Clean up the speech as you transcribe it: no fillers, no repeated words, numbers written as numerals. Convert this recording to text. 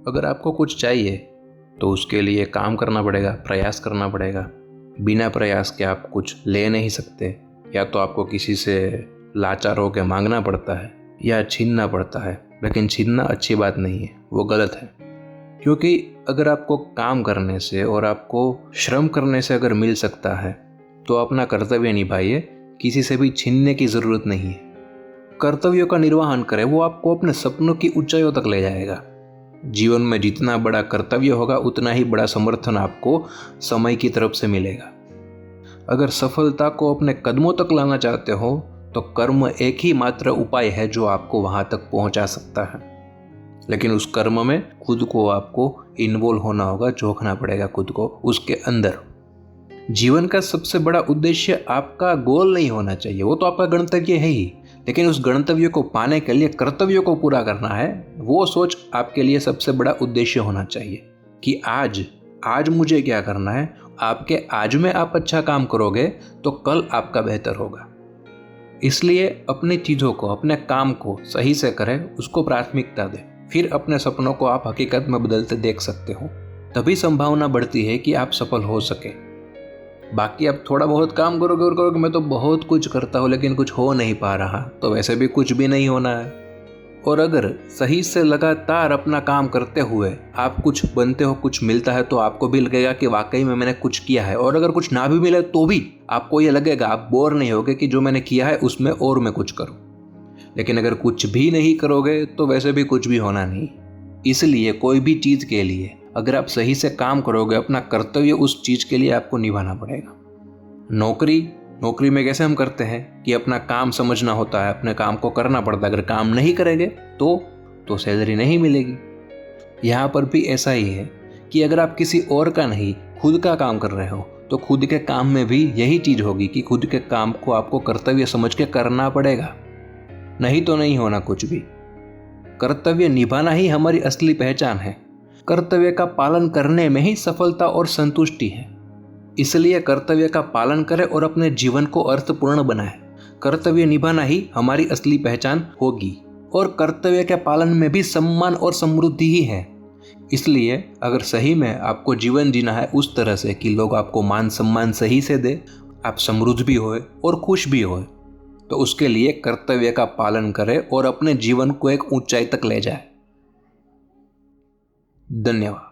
अगर आपको कुछ चाहिए तो उसके लिए काम करना पड़ेगा, प्रयास करना पड़ेगा। बिना प्रयास के आप कुछ ले नहीं सकते। या तो आपको किसी से लाचार होकर मांगना पड़ता है या छीनना पड़ता है। लेकिन छीनना अच्छी बात नहीं है, वो गलत है। क्योंकि अगर आपको काम करने से और आपको श्रम करने से अगर मिल सकता है तो अपना कर्तव्य निभाइए, किसी से भी छीनने की ज़रूरत नहीं है। कर्तव्यों का निर्वहन करें, वो आपको अपने सपनों की ऊंचाइयों तक ले जाएगा। जीवन में जितना बड़ा कर्तव्य होगा उतना ही बड़ा समर्थन आपको समय की तरफ से मिलेगा। अगर सफलता को अपने कदमों तक लाना चाहते हो तो कर्म एक ही मात्र उपाय है जो आपको वहां तक पहुंचा सकता है। लेकिन उस कर्म में खुद को आपको इन्वॉल्व होना होगा, झोंकना पड़ेगा खुद को उसके अंदर। जीवन का सबसे बड़ा उद्देश्य आपका गोल नहीं होना चाहिए, वो तो आपका गंतव्य है ही। लेकिन उस गंतव्य को पाने के लिए कर्तव्यों को पूरा करना है, वो सोच आपके लिए सबसे बड़ा उद्देश्य होना चाहिए कि आज मुझे क्या करना है। आपके आज में आप अच्छा काम करोगे तो कल आपका बेहतर होगा। इसलिए अपनी चीज़ों को, अपने काम को सही से करें, उसको प्राथमिकता दें। फिर अपने सपनों को आप हकीकत में बदलते देख सकते हो। तभी संभावना बढ़ती है कि आप सफल हो सके। बाकी आप थोड़ा बहुत काम करोगे और करोगे मैं तो बहुत कुछ करता हूँ लेकिन कुछ हो नहीं पा रहा, तो वैसे भी कुछ भी नहीं होना है। और अगर सही से लगातार अपना काम करते हुए आप कुछ बनते हो, कुछ मिलता है, तो आपको भी लगेगा कि वाकई में मैंने कुछ किया है। और अगर कुछ ना भी मिले तो भी आपको ये लगेगा, आप बोर नहीं होगे कि जो मैंने किया है उसमें और मैं कुछ करूं। लेकिन अगर कुछ भी नहीं करोगे तो वैसे भी कुछ भी होना नहीं। इसलिए कोई भी चीज़ के लिए अगर आप सही से काम करोगे, अपना कर्तव्य उस चीज़ के लिए आपको निभाना पड़ेगा। नौकरी में कैसे हम करते हैं कि अपना काम समझना होता है, अपने काम को करना पड़ता है। अगर काम नहीं करेंगे तो सैलरी नहीं मिलेगी। यहाँ पर भी ऐसा ही है कि अगर आप किसी और का नहीं, खुद का काम कर रहे हो तो खुद के काम में भी यही चीज़ होगी कि खुद के काम को आपको कर्तव्य समझ के करना पड़ेगा, नहीं तो नहीं होना कुछ भी। कर्तव्य निभाना ही हमारी असली पहचान है। कर्तव्य का पालन करने में ही सफलता और संतुष्टि है। इसलिए कर्तव्य का पालन करें और अपने जीवन को अर्थपूर्ण बनाएं। कर्तव्य निभाना ही हमारी असली पहचान होगी और कर्तव्य के पालन में भी सम्मान और समृद्धि ही है। इसलिए अगर सही में आपको जीवन जीना है उस तरह से कि लोग आपको मान सम्मान सही से दे, आप समृद्ध भी होए और खुश भी होए, तो उसके लिए कर्तव्य का पालन करें और अपने जीवन को एक ऊंचाई तक ले जाए। धन्यवाद।